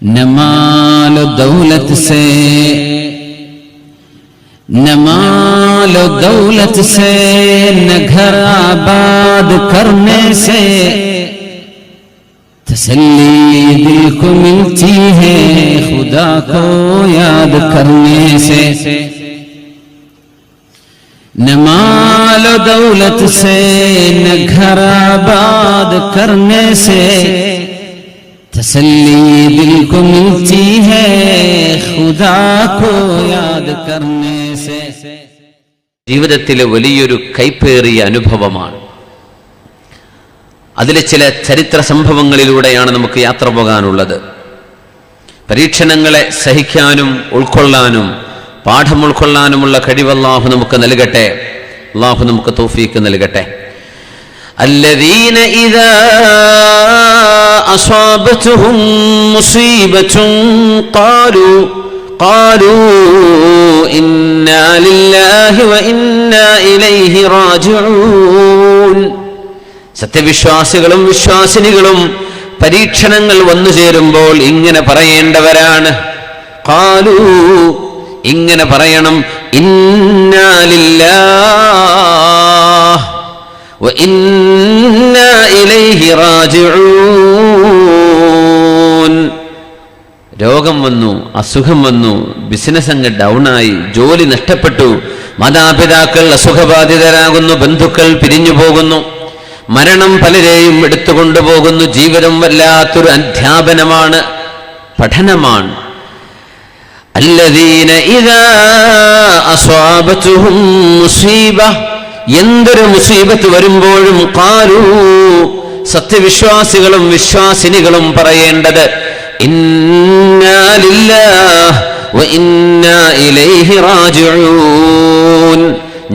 न माल दौलत से न माल दौलत से न घर आबाद करने से तसल्ली दिल को मिलती है खुदा को याद करने से। न माल दौलत से न घर आबाद करने से तसल्ली दिल को मिलती है खुदा को याद करने से। ജീവിതത്തിലെ വലിയൊരു കൈപ്പേറിയ അനുഭവമാണ്. അതിലെ ചില ചരിത്ര സംഭവങ്ങളിലൂടെയാണ് നമുക്ക് യാത്ര പോകാനുള്ളത്. പരീക്ഷണങ്ങളെ സഹിക്കാനും ഉൾക്കൊള്ളാനും പാഠം ഉൾക്കൊള്ളാനുമുള്ള കഴിവ് അല്ലാഹു നമുക്ക് നൽകട്ടെ. അല്ലാഹു നമുക്ക് തൗഫീഖ് നൽകട്ടെ. الذين إذا أصابتهم مصيبة قالوا إنا لله وإنا إليه راجعون. സത്യവിശ്വാസികളും വിശ്വാസിനികളും പരീക്ഷണങ്ങൾ വന്നു ചേരുമ്പോൾ ഇങ്ങനെ പറയേണ്ടവരാണ്. ഖാലൂ, ഇങ്ങനെ പറയണം, ഇന്നാ ലില്ലാഹ് വ ഇന്നാ ഇലൈഹി റാജിഊൻ. രോഗം വന്നു, അസുഖം വന്നു, ബിസിനസ് അങ്ങ് ഡൗണായി, ജോലി നഷ്ടപ്പെട്ടു, മാതാപിതാക്കൾ അസുഖബാധിതരാകുന്നു, ബന്ധുക്കൾ പിരിഞ്ഞു പോകുന്നു, മരണം പലരെയും എടുത്തുകൊണ്ടുപോകുന്നു. ജീവിതം വല്ലാത്തൊരു അധ്യാപനമാണ്, പഠനമാണ്. അല്ലദീന ഇദാ അസ്വാബതുഹും മുസീബ, എന്തൊരു മുസീബത്ത് വരുമ്പോഴും ഖാലൂ, സത്യവിശ്വാസികളും വിശ്വാസിനികളും പറയേണ്ടത് ഇന്നാ ലില്ലാഹി വ ഇന്നാ ഇലൈഹി റാജിഊൻ.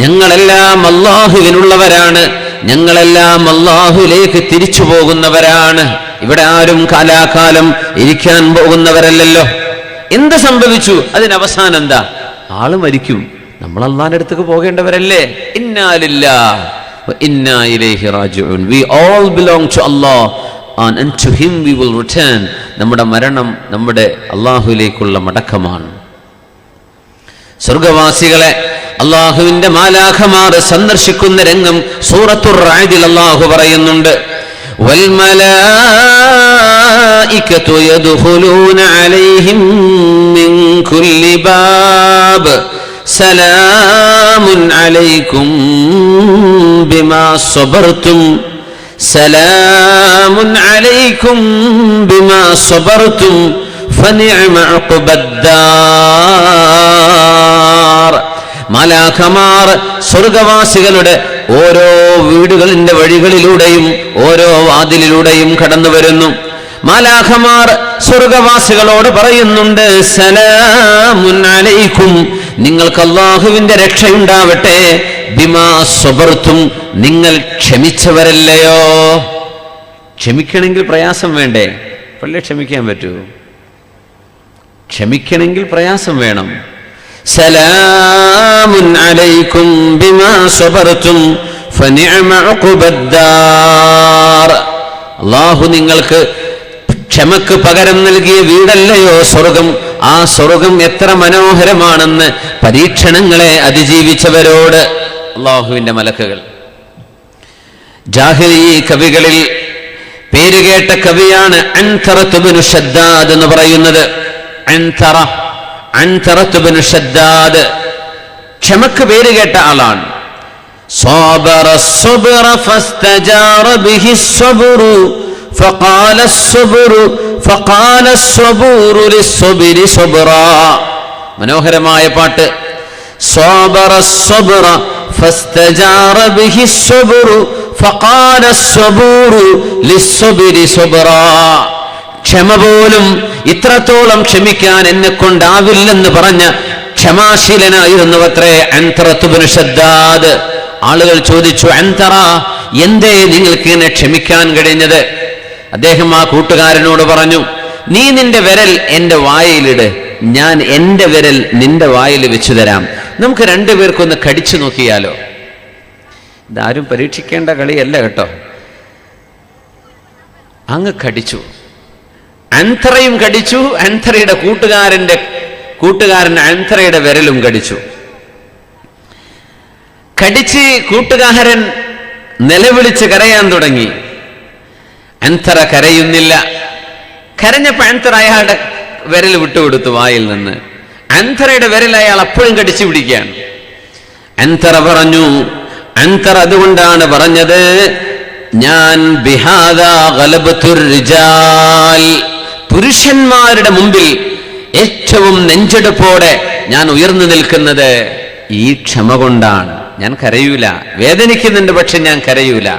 ഞങ്ങളെല്ലാം അല്ലാഹുവിനുള്ളവരാണ്, ഞങ്ങളെല്ലാം അല്ലാഹുവിലേക്ക് തിരിച്ചു പോകുന്നവരാണ്. ഇവിടെ ആരും കാലാകാലം ഇരിക്കാൻ പോകുന്നവരല്ലല്ലോ. എന്ത് സംഭവിച്ചു? അതിനവസാനം എന്താ? ആള് മരിക്കും, നമ്മൾ അല്ലാഹുവിന്റെ അടുത്തേക്ക് പോകേണ്ടവരല്ലേ. ഇന്നാ ലില്ലാഹി വ ഇന്നാ ഇലൈഹി റാജിഊൻ. We all belong to Allah and to him we will return. നമ്മുടെ മരണം നമ്മുടെ അല്ലാഹുവിലേക്കുള്ള മടക്കമാണ്. സ്വർഗവാസികളെ അല്ലാഹുവിന്റെ മാലാഖമാർ സന്ദർശിക്കുന്ന രംഗം സൂറത്തുർ റഅദിൽ അല്ലാഹു പറയുന്നുണ്ട്. വൽ മലായികതു യദ്ഖുലൂന അലൈഹിം മിൻ കുല്ലി ബാബ് സലാമുൻ അലൈക്കും ബിമാ സബർതും സലാമുൻ അലൈക്കും ബിമാ സബർതും ഫനിഅമ ഉഖ്ബദ്ദാർ. മാലാഖമാർ സ്വർഗവാസികളുടെ ഓരോ വീടുകളിന്റെ വഴികളിലൂടെയും ഓരോ വാതിലിലൂടെയും കടന്നു വരുന്നു. മാലാഖമാർ സ്വർഗവാസികളോട് പറയുന്നുണ്ട്, സലാമുൻ അലൈക്കും, നിങ്ങൾക്ക് അല്ലാഹുവിന്റെ രക്ഷയുണ്ടാവട്ടെ, ബിമാ സബർതും, നിങ്ങൾ ക്ഷമിച്ചവരല്ലയോ. ക്ഷമിക്കണമെങ്കിൽ പ്രയാസം വേണ്ടേ? പള്ളി ക്ഷമിക്കാൻ പറ്റൂ? ക്ഷമിക്കണമെങ്കിൽ പ്രയാസം വേണം. സലാമുൻ അലൈക്കും ബിമാ സബർതും ഫനിഅമ ഉഖ്ബദ്ദാർ. അല്ലാഹു നിങ്ങൾക്ക് ക്ഷമക്ക് പകരം നൽകിയ വീടല്ലയോ സ്വർഗം. ആ സ്വർഗം എത്ര മനോഹരമാണെന്ന് പരീക്ഷണങ്ങളെ അതിജീവിച്ചവരോട് അല്ലാഹുവിന്റെ മലക്കുകൾ. ജാഹിലി കവികളിൽ പേരുകേട്ട കവിയാണ് അൻതറത്ത് ഇബ്നു ഷദ്ദാദ് എന്ന് പറയുന്നത്. അൻതറത്ത് ഇബ്നു ഷദ്ദാദ് ക്ഷമക്ക് പേരുകേട്ട ആളാണ്. صابر الصبر فاستجار به الصبر فقال الصبر للصبر صبرا. മനോഹരമായ പാട്ട്. صابر الصبر فاستجار به الصبر فقال الصبر للصبر صبرا. ക്ഷമ പോലും ഇത്രത്തോളം ക്ഷമിക്കാൻ എന്നെ കൊണ്ടാവില്ലെന്ന് പറഞ്ഞ ക്ഷമാശീലനായിരുന്നു അത്രേ അൻതറത്ത് ഇബ്നു ഷദ്ദാദ്. ആളുകൾ ചോദിച്ചു, അൻതറ, എന്തേ നിങ്ങൾക്ക് ഇങ്ങനെ ക്ഷമിക്കാൻ കഴിഞ്ഞത്? അദ്ദേഹം ആ കൂട്ടുകാരനോട് പറഞ്ഞു, നീ നിന്റെ വിരൽ എന്റെ വായിലിട്, ഞാൻ എന്റെ വിരൽ നിന്റെ വായിൽ വെച്ചു തരാം, നമുക്ക് രണ്ടുപേർക്കൊന്ന് കടിച്ചു നോക്കിയാലോ. ഇതാരും പരീക്ഷിക്കേണ്ട കളിയല്ല കേട്ടോ. അങ്ങ് കടിച്ചു. അൻതറയും കടിച്ചു, അൻതറയുടെ കൂട്ടുകാരൻ അൻതറയുടെ വിരലും കടിച്ചു. കടിച്ച് കൂട്ടുകാരൻ നിലവിളിച്ച് കരയാൻ തുടങ്ങി. അൻതറ കരയുന്നില്ല. കരഞ്ഞപ്പോ അൻതറ അയാളുടെ വിരൽ വിട്ടുകൊടുത്തു വായിൽ നിന്ന്. അൻതറയുടെ വിരൽ അയാൾ അപ്പോഴും കടിച്ചു പിടിക്കുകയാണ്. അൻതറ പറഞ്ഞു, അൻതറ അതുകൊണ്ടാണ് പറഞ്ഞത്, ഞാൻ ബിഹാദാ ഗലബത്തുർ റിജാൽ, പുരുഷന്മാരുടെ മുമ്പിൽ ഏറ്റവും നെഞ്ചെടുപ്പോടെ ഞാൻ ഉയർന്നു നിൽക്കുന്നത് ഈ ക്ഷമ കൊണ്ടാണ്. ഞാൻ കരയൂല, വേദനിക്കുന്നുണ്ട്, പക്ഷെ ഞാൻ കരയൂല.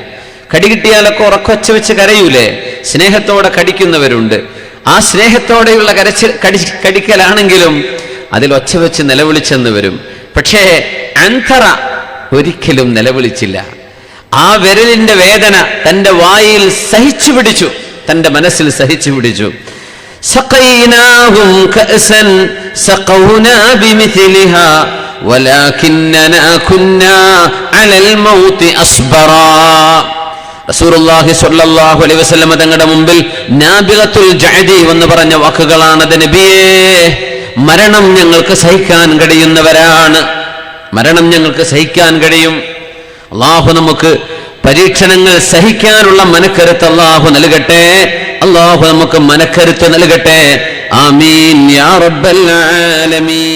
കടികിട്ടിയാലൊക്കെ ഉറക്കൊച്ച വെച്ച് കരയൂലേ? സ്നേഹത്തോടെ കടിക്കുന്നവരുണ്ട്. ആ സ്നേഹത്തോടെയുള്ള കടിക്കലാണെങ്കിലും അതിൽ ഒച്ച വെച്ച് നിലവിളിച്ചെന്ന് വരും. പക്ഷേ അൻതറ ഒരിക്കലും നിലവിളിച്ചില്ല. ആ വിരലിന്റെ വേദന തന്റെ വായിൽ സഹിച്ചു പിടിച്ചു, തന്റെ മനസ്സിൽ സഹിച്ചു പിടിച്ചു. സഖൈനാഹും കഅസൻ സഖൗനാ ബിമിഥ്ലിഹാ വലാകിന്നനാ കുന്നാ അലൽ മൗതി അസ്ബറാ. റസൂലുള്ളാഹി സ്വല്ലല്ലാഹു അലൈഹി വസല്ലം തങ്ങളുടെ മുമ്പിൽ നാബിഗത്തുൽ ജഅദി എന്ന് പറഞ്ഞ വാക്കുകളാണത്. നബിയേ, മരണം ഞങ്ങൾക്ക് സഹിക്കാൻ കഴിയുന്നവരാണ്, മരണം ഞങ്ങൾക്ക് സഹിക്കാൻ കഴിയും. അള്ളാഹു നമുക്ക് പരീക്ഷണങ്ങൾ സഹിക്കാനുള്ള മനക്കരുത്ത് അള്ളാഹു നൽകട്ടെ. അള്ളാഹു നമുക്ക് മനക്കരുത്ത് നൽകട്ടെ. ആമീൻ യാ റബ്ബൽ ആലമീൻ.